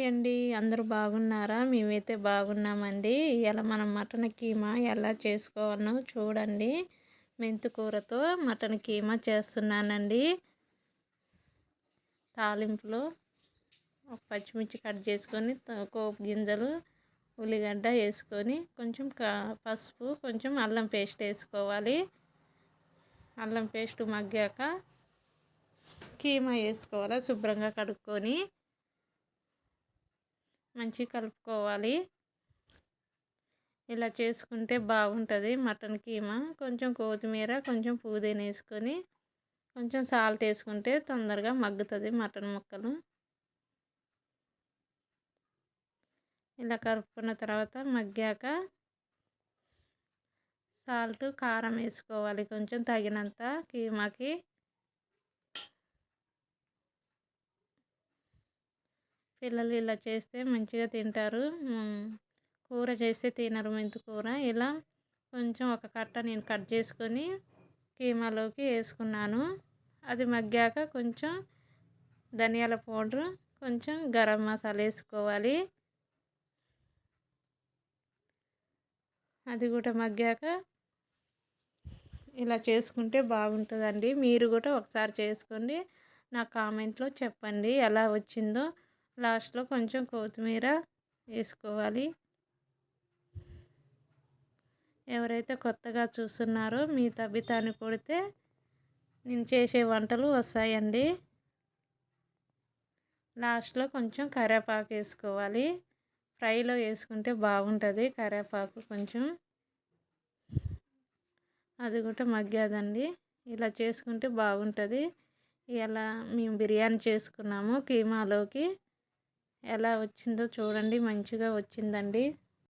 అండి. అందరూ బాగున్నారా? మేమైతే బాగున్నామండి. ఇయాల మనం మటన్ కీమా ఎలా చేసుకోవాలో చూడండి. మెంతి కూరతో మటన్ కీమా చేస్తున్నానండి. తాలింపులో ఒక పచ్చిమిర్చి కట్ చేసుకొని పోపు గింజలు, ఉల్లిగడ్డ వేసుకొని కొంచెం పసుపు, కొంచెం అల్లం పేస్ట్ వేసుకోవాలి. అల్లం పేస్ట్ మగ్గాక కీమా వేసుకోవాలి. శుభ్రంగా కడుక్కొని మంచిగా కలుపుకోవాలి. ఇలా చేసుకుంటే బాగుంటుంది మటన్ కీమా. కొంచెం కొత్తిమీర, కొంచెం పుదీనా వేసుకొని కొంచెం సాల్ట్ వేసుకుంటే తొందరగా మగ్గుతుంది మటన్ ముక్కలు. ఇలా కలుపుకున్న తర్వాత మగ్గాక సాల్ట్, కారం వేసుకోవాలి కొంచెం తగినంత కీమాకి. పిల్లలు ఇలా చేస్తే మంచిగా తింటారు. కూర చేస్తే తినరు మెంతి కూర. ఇలా కొంచెం ఒక కట్ట నేను కట్ చేసుకొని కీమాలోకి వేసుకున్నాను. అది మగ్గాక కొంచెం ధనియాల పౌడర్, కొంచెం గరం మసాలా వేసుకోవాలి. అది కూడా మగ్గాక ఇలా చేసుకుంటే బాగుంటుందండి. మీరు కూడా ఒకసారి చేసుకోండి. నా కామెంట్లో చెప్పండి ఎలా వచ్చిందో. లాస్ట్లో కొంచెం కొత్తిమీర వేసుకోవాలి. ఎవరైతే కొత్తగా చూస్తున్నారో మీ తబితాన్ని కొడితే నేను చేసే వంటలు వస్తాయండి. లాస్ట్లో కొంచెం కరివేపాకు వేసుకోవాలి. ఫ్రైలో వేసుకుంటే బాగుంటుంది కరివేపాకు కొంచెం. అది కూడా మగ్గాదండి. ఇలా చేసుకుంటే బాగుంటుంది. ఇలా మేము బిర్యానీ చేసుకున్నాము కీమాలోకి. ఎలా వచ్చిందో చూడండి, మంచిగా వచ్చిందండి.